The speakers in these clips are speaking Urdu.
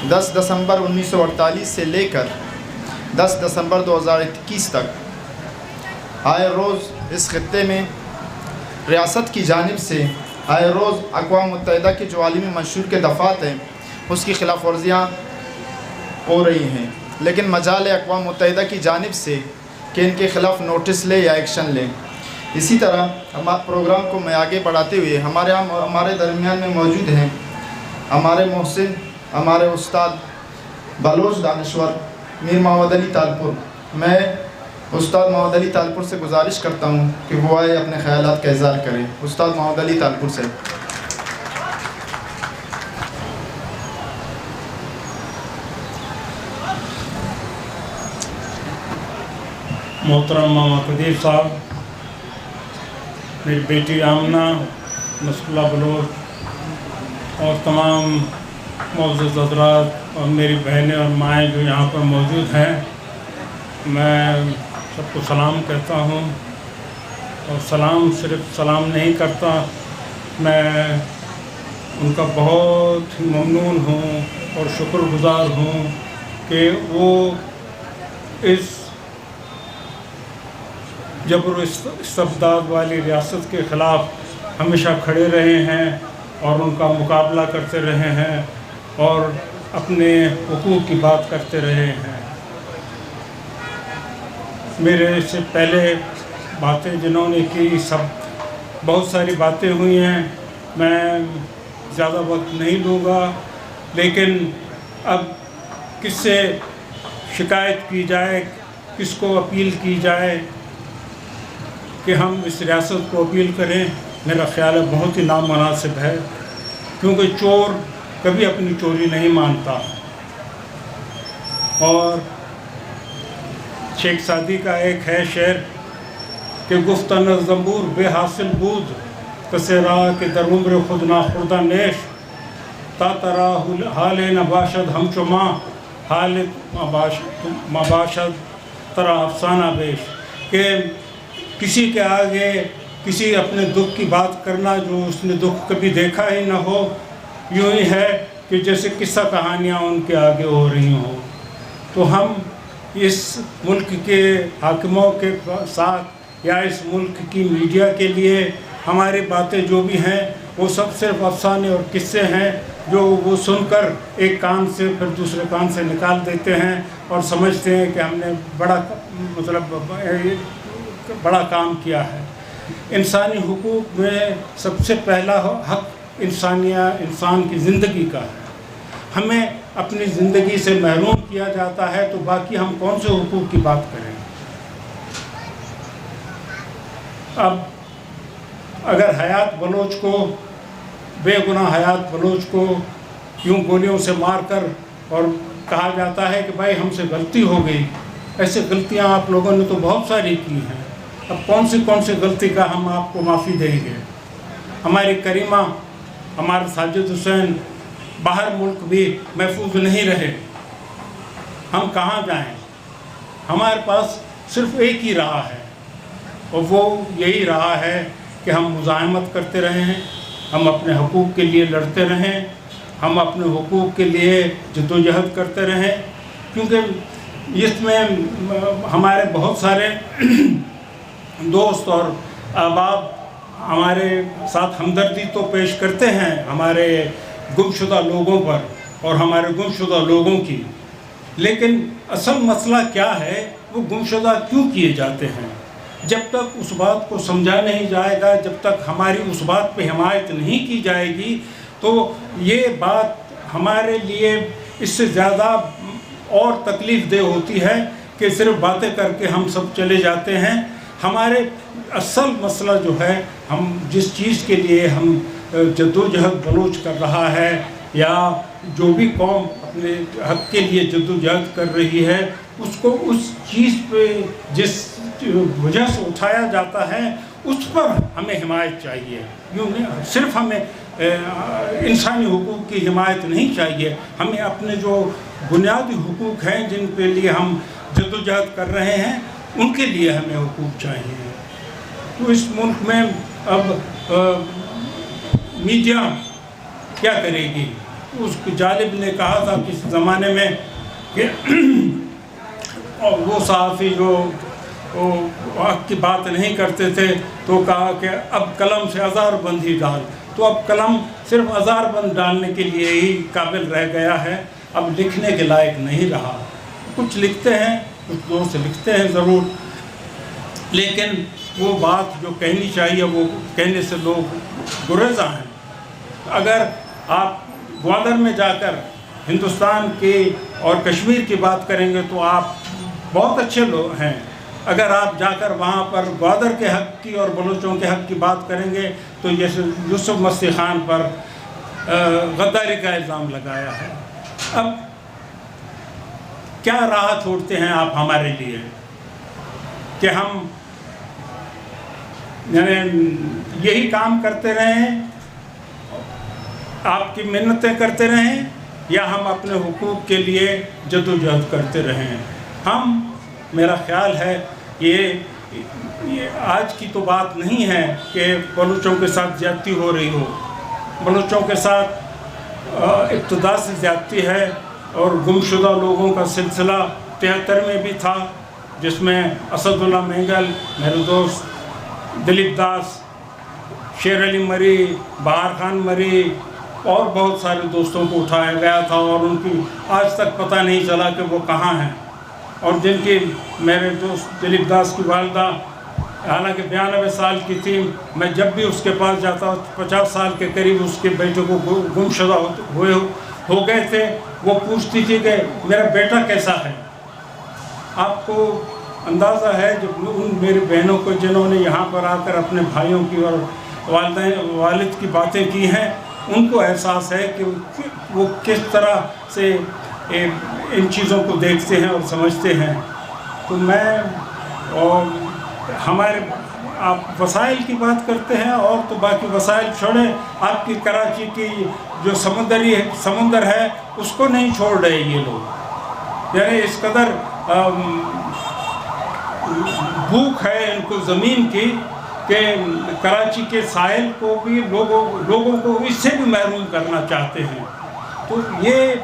10 دسمبر 1948 سے لے کر 10 دسمبر 2021 تک آئے روز اس خطے میں ریاست کی جانب سے آئے روز اقوام متحدہ کے جو عالمی منشور کے دفعات ہیں اس کی خلاف ورزیاں ہو رہی ہیں، لیکن مجال ہے اقوام متحدہ کی جانب سے کہ ان کے خلاف نوٹس لے یا ایکشن لیں۔ اسی طرح ہمارے پروگرام کو میں آگے بڑھاتے ہوئے ہمارے درمیان میں موجود ہیں ہمارے محسن، ہمارے استاد بلوچ دانشور میر محمد علی تالپور۔ میں استاد محمد علی تالپور سے گزارش کرتا ہوں کہ وہ آئے اپنے خیالات کا اظہار کریں۔ استاد محمد علی تالپور سے۔ محترم ماما قدیر صاحب، میری بیٹی آمنہ، نصر اللہ بلوچ اور تمام معزز حضرات اور میری بہنیں اور مائیں جو یہاں پر موجود ہیں، میں سب کو سلام کہتا ہوں۔ اور سلام صرف سلام نہیں کرتا، میں ان کا بہت ممنون ہوں اور شکر گزار ہوں کہ وہ اس جبر و استبداد والی ریاست کے خلاف ہمیشہ کھڑے رہے ہیں اور ان کا مقابلہ کرتے رہے ہیں اور اپنے حقوق کی بات کرتے رہے ہیں۔ میرے سے پہلے باتیں جنہوں نے کی سب بہت ساری باتیں ہوئی ہیں، میں زیادہ وقت نہیں لوں گا، لیکن اب کس سے شکایت کی جائے، کس کو اپیل کی جائے کہ ہم اس ریاست کو اپیل کریں، میرا خیال ہے بہت ہی نامناسب ہے، کیونکہ چور کبھی اپنی چوری نہیں مانتا۔ اور شیخ سعدی کا ایک ہے شعر کہ گفتن زنبور بے حاصل بود کسے راہ کے در عمر خود ناخوردہ نیش تا ترا حال نباشد ہم چما حال مباشد ترا افسانہ بیش، کہ کسی کے آگے کسی اپنے دکھ کی بات کرنا جو اس نے دکھ کبھی دیکھا ہی نہ ہو، یوں ہی ہے کہ جیسے قصہ کہانیاں ان کے آگے ہو رہی ہوں۔ تو ہم اس ملک کے حاکموں کے ساتھ یا اس ملک کی میڈیا کے لیے ہماری باتیں جو بھی ہیں وہ سب صرف افسانے اور قصے ہیں جو وہ سن کر ایک کان سے پھر دوسرے کان سے نکال دیتے ہیں اور سمجھتے ہیں کہ ہم نے بڑا کام کیا ہے۔ انسانی حقوق میں سب سے پہلا حق انسان کی زندگی کا ہے۔ ہمیں اپنی زندگی سے محروم کیا جاتا ہے تو باقی ہم کون سے حقوق کی بات کریں۔ اب اگر حیات بلوچ کو، بے گناہ حیات بلوچ کو یوں گولیوں سے مار کر اور کہا جاتا ہے کہ بھائی ہم سے غلطی ہو گئی، ایسے غلطیاں آپ لوگوں نے تو بہت ساری کی ہیں، اب کون سی غلطی کا ہم آپ کو معافی دیں گے۔ ہماری کریمہ، ہمارے ساجد حسین باہر ملک بھی محفوظ نہیں رہے، ہم کہاں جائیں؟ ہمارے پاس صرف ایک ہی راہ ہے اور وہ یہی راہ ہے کہ ہم مزاحمت کرتے رہیں، ہم اپنے حقوق کے لیے لڑتے رہیں، ہم اپنے حقوق کے لیے جدوجہد کرتے رہیں، کیونکہ اس میں ہمارے بہت سارے دوست اور احباب ہمارے ساتھ ہمدردی تو پیش کرتے ہیں ہمارے گمشدہ لوگوں پر اور ہمارے گمشدہ لوگوں کی، لیکن اصل مسئلہ کیا ہے، وہ گمشدہ کیوں کیے جاتے ہیں؟ جب تک اس بات کو سمجھا نہیں جائے گا، جب تک ہماری اس بات پہ حمایت نہیں کی جائے گی، تو یہ بات ہمارے لیے اس سے زیادہ اور تکلیف دہ ہوتی ہے کہ صرف باتیں کر کے ہم سب چلے جاتے ہیں۔ ہمارے اصل مسئلہ جو ہے، ہم جس چیز کے لیے ہم جدوجہد بلوچ کر رہا ہے یا جو بھی قوم اپنے حق کے لیے جدوجہد کر رہی ہے، اس کو اس چیز پہ جس وجہ سے اٹھایا جاتا ہے اس پر ہمیں حمایت چاہیے، یوں نہیں صرف ہمیں انسانی حقوق کی حمایت نہیں چاہیے، ہمیں اپنے جو بنیادی حقوق ہیں جن کے لیے ہم جدوجہد کر رہے ہیں ان کے لیے ہمیں حقوق چاہیے۔ تو اس ملک میں اب میڈیا کیا کرے گی؟ اس جالب نے کہا تھا کسی زمانے میں کہ اور وہ صحافی جو حق کی بات نہیں کرتے تھے تو کہا کہ اب قلم سے ہزار بند ہی ڈال. تو اب قلم صرف ہزار بند ڈالنے کے لیے ہی قابل رہ گیا ہے، اب لکھنے کے لائق نہیں رہا. کچھ لکھتے ہیں، کچھ دور سے لکھتے ہیں ضرور، لیکن وہ بات جو کہنی چاہیے وہ کہنے سے لوگ گریزاں ہیں. اگر آپ گوادر میں جا کر ہندوستان کی اور کشمیر کی بات کریں گے تو آپ بہت اچھے لوگ ہیں. اگر آپ جا کر وہاں پر گوادر کے حق کی اور بلوچوں کے حق کی بات کریں گے تو یوسف مستی خان پر غداری کا الزام لگایا ہے. اب کیا راہ چھوڑتے ہیں آپ ہمارے لیے کہ ہم یعنی یہی کام کرتے رہیں، آپ کی منتیں کرتے رہیں، یا ہم اپنے حقوق کے لیے جدوجہد کرتے رہیں؟ میرا خیال ہے یہ آج کی تو بات نہیں ہے کہ بلوچوں کے ساتھ زیادتی ہو رہی ہو. بلوچوں کے ساتھ ابتدا سے زیادتی ہے، اور گمشدہ لوگوں کا سلسلہ 73 میں بھی تھا، جس میں اسد اللہ مینگل، میرے دوست دلیپ داس، شیر علی مری، بہار خان مری اور بہت سارے دوستوں کو اٹھایا گیا تھا، اور ان کی آج تک پتہ نہیں چلا کہ وہ کہاں ہیں. اور جن کی میرے دوست دلیپ داس کی والدہ حالانکہ 92 سال کی تھی، میں جب بھی اس کے پاس جاتا 50 سال کے قریب اس کے بیٹے کو گمشدہ ہو گئے تھے، وہ پوچھتی تھی کہ میرا بیٹا کیسا ہے. آپ کو اندازہ ہے جب ان میری بہنوں کو جنہوں نے یہاں پر آ کر اپنے بھائیوں کی اور والد کی باتیں کی ہیں، ان کو احساس ہے کہ وہ کس طرح سے ان چیزوں کو دیکھتے ہیں اور سمجھتے ہیں. تو میں اور ہمارے آپ وسائل کی بات کرتے ہیں، اور تو باقی وسائل چھوڑیں، آپ کی کراچی کی جو سمندر ہے اس کو نہیں چھوڑ رہے یہ لوگ. یعنی اس قدر بھوک ہے ان کو زمین کی کہ کراچی کے ساحل کو بھی لوگوں کو اس سے بھی محروم کرنا چاہتے ہیں. تو یہ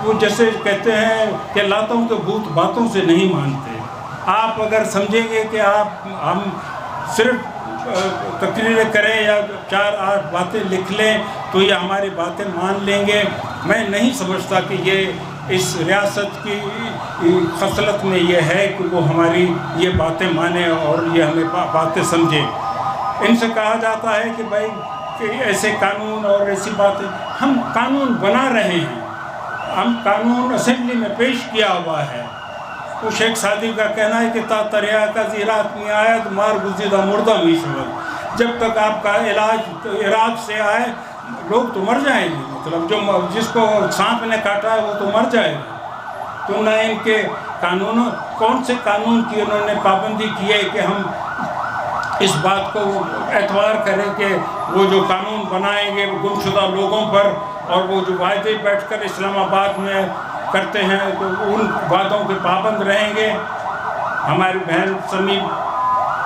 وہ جیسے کہتے ہیں کہ لاتوں کے بھوت باتوں سے نہیں مانتے. آپ اگر سمجھیں گے کہ ہم صرف تقریریں کریں یا 4-8 باتیں لکھ لیں تو یہ ہماری باتیں مان لیں گے، میں نہیں سمجھتا کہ یہ اس ریاست کی خصلت میں یہ ہے کہ وہ ہماری یہ باتیں مانیں اور یہ ہمیں باتیں سمجھیں. ان سے کہا جاتا ہے کہ بھائی کہ ایسے قانون اور ایسی باتیں، ہم قانون بنا رہے ہیں، ہم قانون اسمبلی میں پیش کیا ہوا ہے. وہ شیخ سعدی کا کہنا ہے کہ تا تریا کا زیرات میں آیت مار گزیدہ مردہ میں شود. جب تک آپ کا علاج عراق سے آئے لوگ تو مر جائیں گے، مطلب جو جس کو سانپ نے کاٹا ہے وہ تو مر جائے گا. تو نہ ان کے قانون، کون سے قانون کی انہوں نے پابندی کی ہے کہ ہم اس بات کو اعتبار کریں کہ وہ جو قانون بنائیں گے گمشدہ لوگوں پر، اور وہ جو وعدے بیٹھ کر اسلام آباد میں کرتے ہیں تو ان وعدوں کے پابند رہیں گے. ہماری بہن سمیع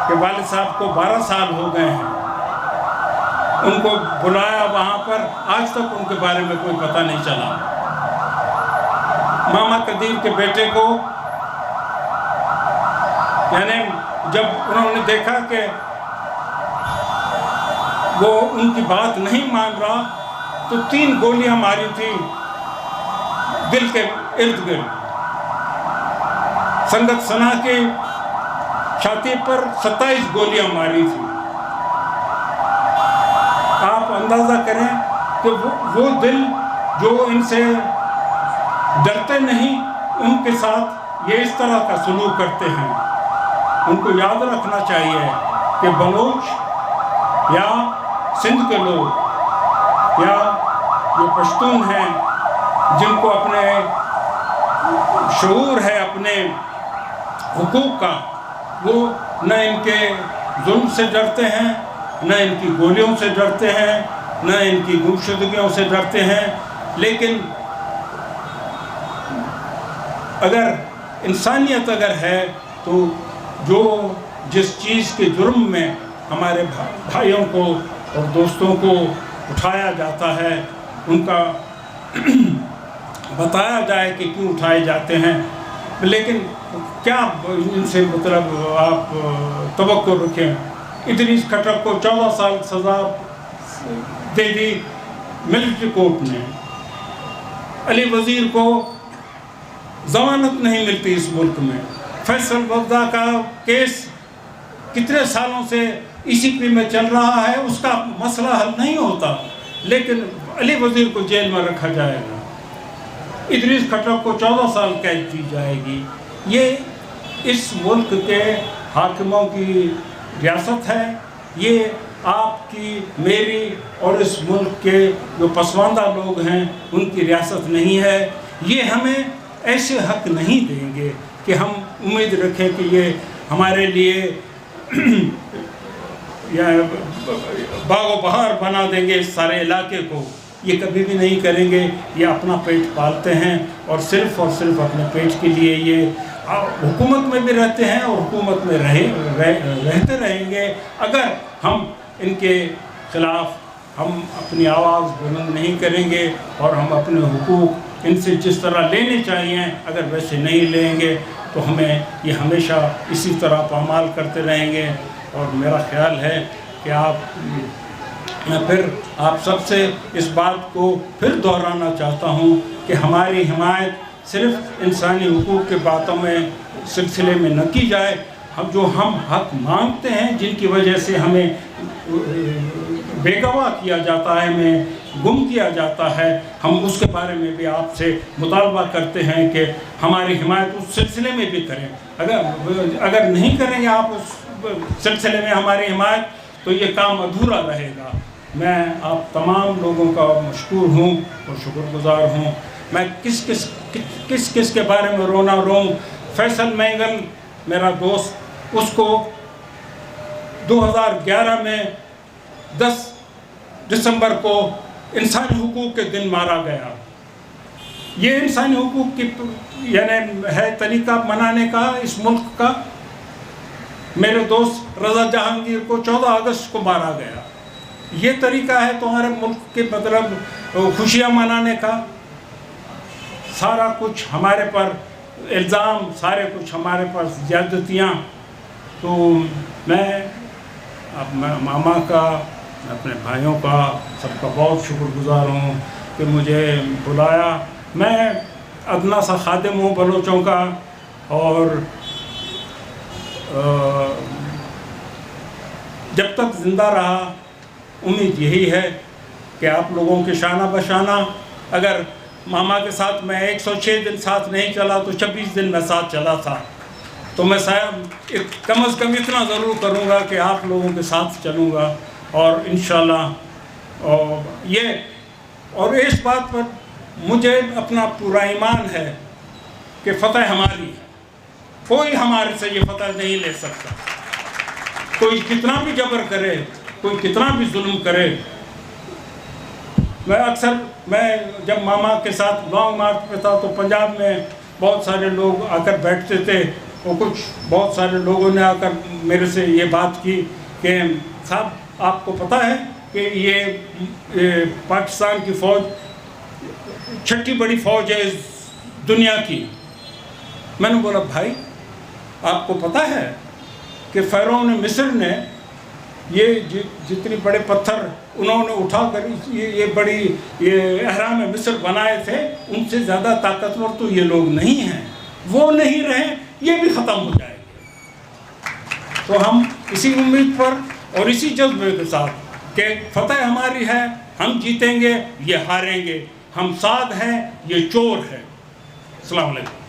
کے والد صاحب کو 12 سال ہو گئے ہیں، ان کو بلایا وہاں پر، آج تک ان کے بارے میں کوئی پتہ نہیں چلا. ماما قدیر کے بیٹے کو یعنی جب انہوں نے دیکھا کہ وہ ان کی بات نہیں مان رہا تو 3 گولیاں ماری تھی دل کے ارد گرد. سنگت سنا کے چھاتی پر 27 گولیاں ماری تھی. آپ اندازہ کریں کہ وہ دل جو ان سے ڈرتے نہیں، ان کے ساتھ یہ اس طرح کا سلوک کرتے ہیں. ان کو یاد رکھنا چاہیے کہ بلوچ یا سندھ کے لوگ یا جو پشتون ہیں جن کو اپنے شعور ہے اپنے حقوق کا، وہ نہ ان کے ظلم سے ڈرتے ہیں، نہ ان کی گولیوں سے ڈرتے ہیں، نہ ان کی گمشدگیوں سے ڈرتے ہیں. لیکن اگر انسانیت اگر ہے تو جو جس چیز کے جرم میں ہمارے بھائیوں کو اور دوستوں کو اٹھایا جاتا ہے ان کا بتایا جائے کہ کیوں اٹھائے جاتے ہیں، لیکن کیا ان سے مطلب آپ توقع رکھیں۔ ادریس کھٹک کو 14 سال سزا دے دی ملٹری کورٹ نے، علی وزیر کو ضمانت نہیں ملتی اس ملک میں، فیصل وفدہ کا کیس کتنے سالوں سے اسی پہ میں چل رہا ہے، اس کا مسئلہ حل نہیں ہوتا، لیکن علی وزیر کو جیل میں رکھا جائے گا، ادریس کھٹک کو 14 سال قید کی جائے گی۔ یہ اس ملک کے حاکموں کی ریاست ہے، یہ آپ کی میری اور اس ملک کے جو پسماندہ لوگ ہیں ان کی ریاست نہیں ہے۔ یہ ہمیں ایسے حق نہیں دیں گے کہ ہم امید رکھیں کہ یہ ہمارے لیے یا باغ و بہار بنا دیں گے اس سارے علاقے کو، یہ کبھی بھی نہیں کریں گے۔ یہ اپنا پیٹ پالتے ہیں اور صرف اپنے پیٹ کے لیے یہ حکومت میں بھی رہتے ہیں اور حکومت میں رہتے رہیں گے۔ اگر ہم ان کے خلاف ہم اپنی آواز بلند نہیں کریں گے اور ہم اپنے حقوق ان سے جس طرح لینے چاہیے اگر ویسے نہیں لیں گے تو ہمیں یہ ہمیشہ اسی طرح پامال کرتے رہیں گے۔ اور میرا خیال ہے کہ میں پھر آپ سب سے اس بات کو پھر دہرانا چاہتا ہوں کہ ہماری حمایت صرف انسانی حقوق کے باتوں میں سلسلے میں نہ کی جائے، ہم حق مانگتے ہیں جن کی وجہ سے ہمیں بے گواہ کیا جاتا ہے، ہمیں گم کیا جاتا ہے، ہم اس کے بارے میں بھی آپ سے مطالبہ کرتے ہیں کہ ہماری حمایت اس سلسلے میں بھی کریں۔ اگر نہیں کریں گے آپ اس سلسلے میں ہماری حمایت تو یہ کام ادھورا رہے گا۔ میں آپ تمام لوگوں کا مشکور ہوں اور شکر گزار ہوں۔ میں کس کے بارے میں رونا روں؟ فیصل مینگل میرا دوست، اس کو 2011 میں 10 دسمبر کو انسانی حقوق کے دن مارا گیا۔ یہ انسانی حقوق کی یعنی ہے طریقہ منانے کا اس ملک کا۔ میرے دوست رضا جہانگیر کو 14 اگست کو مارا گیا۔ یہ طریقہ ہے تمہارے ملک کے مطلب خوشیاں منانے کا؟ سارا کچھ ہمارے پر الزام، سارے کچھ ہمارے پر زیادتیاں۔ تو میں ماما کا، اپنے بھائیوں کا، سب کا بہت شکر گزار ہوں کہ مجھے بلایا۔ میں ادنا سا خادم ہوں بلوچوں کا، اور جب تک زندہ رہا امید یہی ہے کہ آپ لوگوں کے شانہ بشانہ، اگر ماما کے ساتھ میں 106 دن ساتھ نہیں چلا تو 26 دن میں ساتھ چلا تھا، تو میں کم از کم اتنا ضرور کروں گا کہ آپ لوگوں کے ساتھ چلوں گا، اور انشاءاللہ اور اس بات پر مجھے اپنا پورا ایمان ہے کہ فتح ہماری ہے، کوئی ہمارے سے یہ فتح نہیں لے سکتا۔ کوئی کتنا بھی جبر کرے، کوئی کتنا بھی ظلم کرے۔ میں جب ماما کے ساتھ لانگ مارچ پہ تھا تو پنجاب میں بہت سارے لوگ آ کر بیٹھتے تھے، اور بہت سارے لوگوں نے آ کر میرے سے یہ بات کی کہ صاحب آپ کو پتہ ہے کہ یہ پاکستان کی فوج 6ٹھی بڑی فوج ہے اس دنیا کی۔ میں نے بولا بھائی آپ کو پتہ ہے کہ فرعون مصر نے یہ جتنے بڑے پتھر انہوں نے اٹھا کر یہ اہرام مصر بنائے تھے، ان سے زیادہ طاقتور تو یہ لوگ نہیں ہیں، وہ نہیں رہے یہ بھی ختم ہو جائے گے۔ تو ہم اسی امید پر اور اسی جذبے کے ساتھ کہ فتح ہماری ہے، ہم جیتیں گے، یہ ہاریں گے، ہم سعد ہیں، یہ چور ہے۔ السلام علیکم۔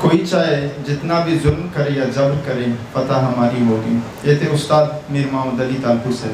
کوئی چاہے جتنا بھی ظلم کرے یا جبر کرے، فتح ہماری ہوگی۔ یہ تھے استاد میر محمد علی تالپور سے۔